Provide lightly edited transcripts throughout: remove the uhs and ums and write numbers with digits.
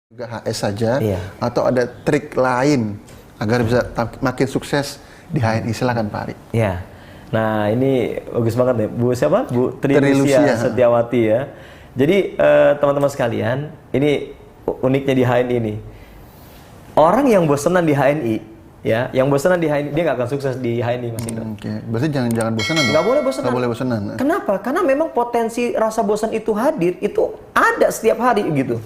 Juga HS saja, Iya. atau ada trik lain agar bisa makin sukses di HNI? Silakan Pak Ari. Ya, nah ini bagus banget nih, Bu siapa? Bu Trilucia Trilucia Setiawati ya. Jadi teman-teman sekalian, ini uniknya di HNI ini. Orang yang bosenan di HNI, ya, yang bosenan di HNI dia nggak akan sukses di HNI, Mas Indra. Oke, berarti jangan bosanan. Nggak boleh bosenan. Nggak boleh bosanan. Kenapa? Karena memang potensi rasa bosan itu hadir, itu ada setiap hari gitu.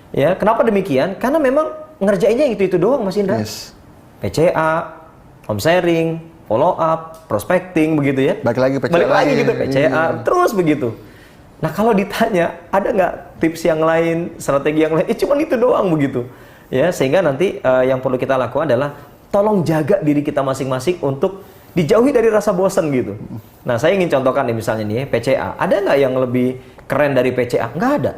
Ya, kenapa demikian? Karena memang ngerjainnya itu doang, Mas Indra. Yes. PCA, home sharing, follow up, prospecting begitu ya. Balik lagi PCA. Balik lagi gitu PCA, Iya. terus begitu. Nah, kalau ditanya ada nggak tips yang lain, strategi yang lain? Cuma itu doang begitu. Ya, sehingga nanti yang perlu kita lakukan adalah tolong jaga diri kita masing-masing untuk dijauhi dari rasa bosan gitu. Nah, saya ingin contohkan nih misalnya nih PCA. Ada nggak yang lebih keren dari PCA? Nggak ada.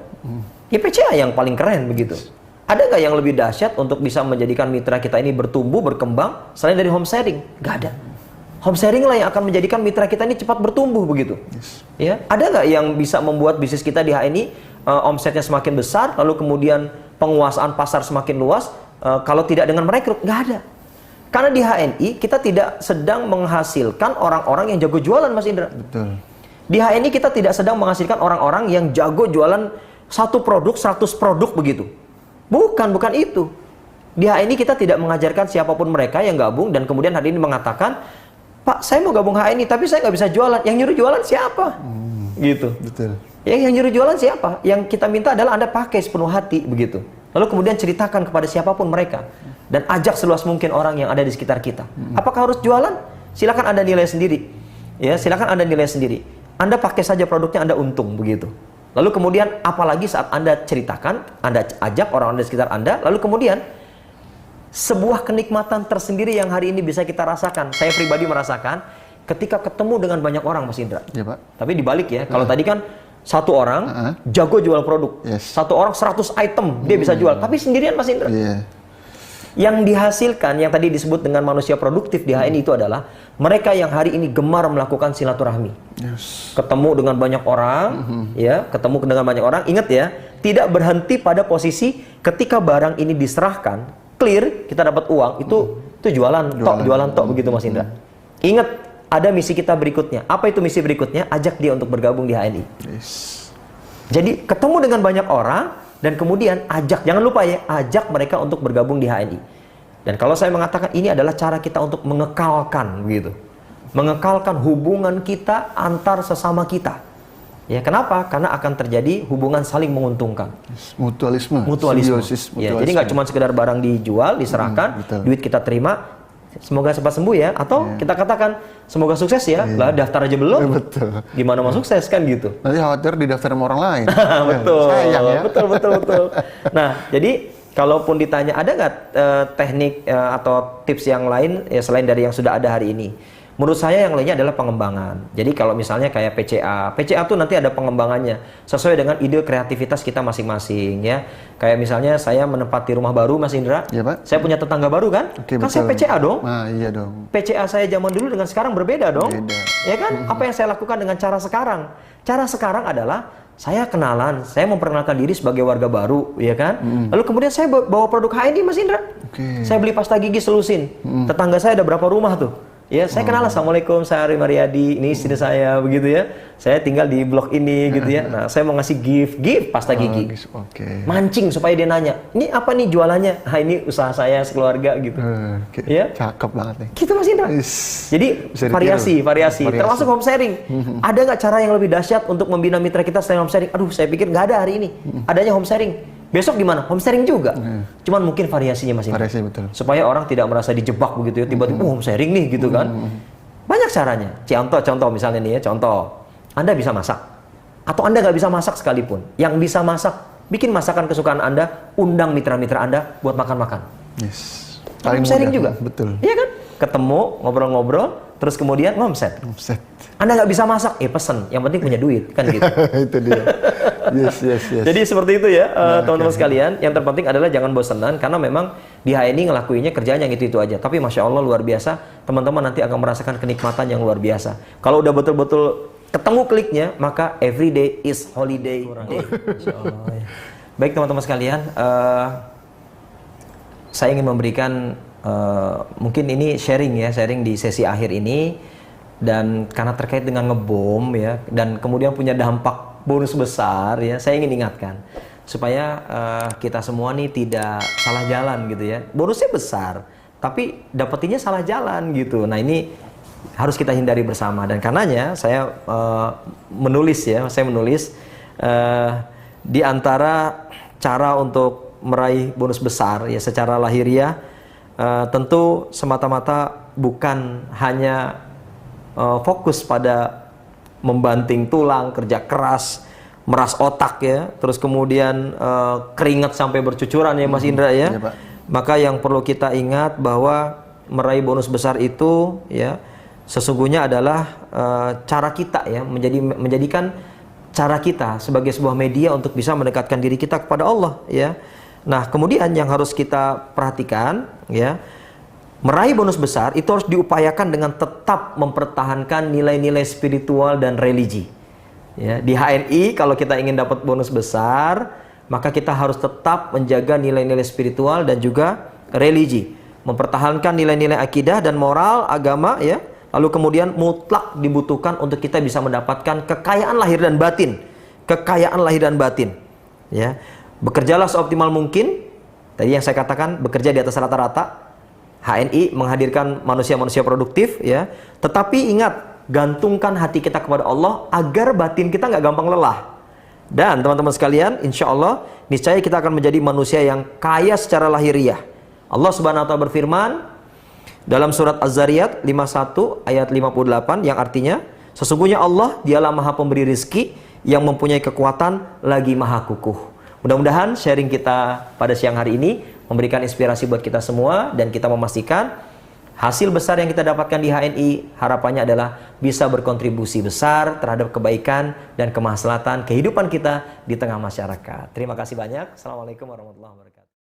Ya PCA yang paling keren begitu. Ada nggak yang lebih dahsyat untuk bisa menjadikan mitra kita ini bertumbuh, berkembang selain dari home sharing? Nggak ada. Home sharing lah yang akan menjadikan mitra kita ini cepat bertumbuh begitu. Ya, ada nggak yang bisa membuat bisnis kita di HNI omsetnya semakin besar, lalu kemudian penguasaan pasar semakin luas kalau tidak dengan merekrut? Nggak ada. Karena di HNI kita tidak sedang menghasilkan orang-orang yang jago jualan, Mas Indra. Betul. Di HNI kita tidak sedang menghasilkan orang-orang yang jago jualan satu produk, 100 produk begitu. Bukan itu. Di HNI kita tidak mengajarkan siapapun mereka yang gabung dan kemudian hari ini mengatakan, Pak, saya mau gabung HNI tapi saya nggak bisa jualan. Yang nyuruh jualan siapa? Gitu. Betul. Yang nyuruh jualan siapa? Yang kita minta adalah Anda pakai sepenuh hati begitu. Lalu kemudian ceritakan kepada siapapun mereka dan ajak seluas mungkin orang yang ada di sekitar kita. Apakah harus jualan? Silakan Anda nilai sendiri. Ya, silakan Anda nilai sendiri. Anda pakai saja produknya, Anda untung begitu. Lalu kemudian apalagi saat Anda ceritakan, Anda ajak orang-orang di sekitar Anda, lalu kemudian sebuah kenikmatan tersendiri yang hari ini bisa kita rasakan. Saya pribadi merasakan ketika ketemu dengan banyak orang, Mas Indra. Ya, Pak. Tapi dibalik ya, kalau tadi kan satu orang jago jual produk, satu orang 100 item dia bisa jual, tapi sendirian, Mas Indra. Iya. Yang dihasilkan, yang tadi disebut dengan manusia produktif di HNI itu adalah mereka yang hari ini gemar melakukan silaturahmi. Yes. Ketemu dengan banyak orang, ya, ketemu dengan banyak orang. Ingat ya, tidak berhenti pada posisi ketika barang ini diserahkan, clear, kita dapat uang, itu jualan tok begitu, Mas Indra. Ingat, ada misi kita berikutnya. Apa itu misi berikutnya? Ajak dia untuk bergabung di HNI. Yes. Jadi ketemu dengan banyak orang dan kemudian ajak, jangan lupa ya, ajak mereka untuk bergabung di HNI. Dan kalau saya mengatakan ini adalah cara kita untuk mengekalkan begitu. Mengekalkan hubungan kita antar sesama kita. Ya, kenapa? Karena akan terjadi hubungan saling menguntungkan. Yes. Mutualisme. Simbiosis. Ya, jadi nggak cuma sekedar barang dijual, diserahkan, duit kita terima, semoga cepat sembuh ya, atau kita katakan semoga sukses ya, lah daftar aja belum. Betul. Gimana mau sukses kan gitu. Nanti khawatir didaftar sama orang lain. Betul. Sayang ya. Betul. Nah, jadi kalaupun ditanya ada nggak teknik atau tips yang lain ya selain dari yang sudah ada hari ini? Menurut saya yang lainnya adalah pengembangan. Jadi kalau misalnya kayak PCA tuh nanti ada pengembangannya sesuai dengan ide kreativitas kita masing-masing ya. Kayak misalnya saya menempati rumah baru, Mas Indra. Ya, Pak. Saya punya tetangga baru kan? Oke, kan saya betul. PCA dong. Nah, iya dong. PCA saya zaman dulu dengan sekarang berbeda dong. Beda. Ya kan? Apa yang saya lakukan dengan cara sekarang? Cara sekarang adalah saya kenalan, saya memperkenalkan diri sebagai warga baru, ya kan? Lalu kemudian saya bawa produk HNI, Mas Indra. Oke. Saya beli pasta gigi Selusin. Tetangga saya ada berapa rumah tuh? Ya, saya kenal, Assalamualaikum, saya Ari Mariadi, ini istri saya, begitu ya. Saya tinggal di blok ini, gitu ya. Nah, saya mau ngasih gift pasta gigi. Oke. Mancing supaya dia nanya, ini apa nih jualannya? Ah, ini usaha saya sekeluarga, gitu. Oke. Ya? Cakep banget nih. Gitu, Mas Indra. Yes. Jadi Bisa variasi, termasuk home sharing. Ada nggak cara yang lebih dahsyat untuk membina mitra kita selain home sharing? Aduh, saya pikir nggak ada hari ini. Adanya home sharing. Besok gimana? Home sharing juga. Cuman mungkin variasinya masih. Variasi betul. Supaya orang tidak merasa dijebak begitu ya. Tiba-tiba home sharing nih gitu kan. Banyak caranya. Contoh misalnya nih ya. Contoh. Anda bisa masak. Atau Anda nggak bisa masak sekalipun. Yang bisa masak, bikin masakan kesukaan Anda, undang mitra-mitra Anda buat makan-makan. Yes. Home sharing juga. Betul. Iya kan? Ketemu, ngobrol-ngobrol, terus kemudian ngomset. Omset. Anda nggak bisa masak, pesen. Yang penting punya duit, kan gitu. Itu dia. Yes. Jadi seperti itu ya, teman-teman sekalian. Yang terpenting adalah jangan bosenan, karena memang di HNI ngelakuinnya kerjaan yang itu aja. Tapi Masya Allah luar biasa, teman-teman nanti akan merasakan kenikmatan yang luar biasa. Kalau udah betul-betul ketemu kliknya, maka every day is holiday day. Masya Allah, ya. Baik teman-teman sekalian, saya ingin memberikan mungkin ini sharing di sesi akhir ini, dan karena terkait dengan ngebom ya, dan kemudian punya dampak bonus besar ya, saya ingin ingatkan supaya kita semua nih tidak salah jalan gitu ya. Bonusnya besar, tapi dapetinnya salah jalan gitu. Nah ini harus kita hindari bersama, dan karenanya saya menulis di antara cara untuk meraih bonus besar ya secara lahiriah, tentu semata-mata bukan hanya fokus pada membanting tulang, kerja keras, meras otak ya, terus kemudian keringat sampai bercucuran ya Mas Indra ya. Iya, Pak. Maka yang perlu kita ingat bahwa meraih bonus besar itu ya sesungguhnya adalah cara kita ya, menjadikan cara kita sebagai sebuah media untuk bisa mendekatkan diri kita kepada Allah ya. Nah, kemudian yang harus kita perhatikan ya, meraih bonus besar itu harus diupayakan dengan tetap mempertahankan nilai-nilai spiritual dan religi. Ya, di HNI kalau kita ingin dapat bonus besar, maka kita harus tetap menjaga nilai-nilai spiritual dan juga religi, mempertahankan nilai-nilai akidah dan moral agama ya. Lalu kemudian mutlak dibutuhkan untuk kita bisa mendapatkan kekayaan lahir dan batin. Kekayaan lahir dan batin. Ya. Bekerjalah seoptimal mungkin. Tadi yang saya katakan, bekerja di atas rata-rata. HNI menghadirkan manusia-manusia produktif. Ya. Tetapi ingat, gantungkan hati kita kepada Allah agar batin kita nggak gampang lelah. Dan teman-teman sekalian, insya Allah, niscaya kita akan menjadi manusia yang kaya secara lahiriah. Allah Subhanahu wa Ta'ala berfirman dalam surat Az-Zariyat 51 ayat 58 yang artinya, sesungguhnya Allah dialah maha pemberi rizki yang mempunyai kekuatan lagi maha kukuh. Mudah-mudahan sharing kita pada siang hari ini memberikan inspirasi buat kita semua, dan kita memastikan hasil besar yang kita dapatkan di HNI harapannya adalah bisa berkontribusi besar terhadap kebaikan dan kemaslahatan kehidupan kita di tengah masyarakat. Terima kasih banyak. Assalamualaikum warahmatullahi wabarakatuh.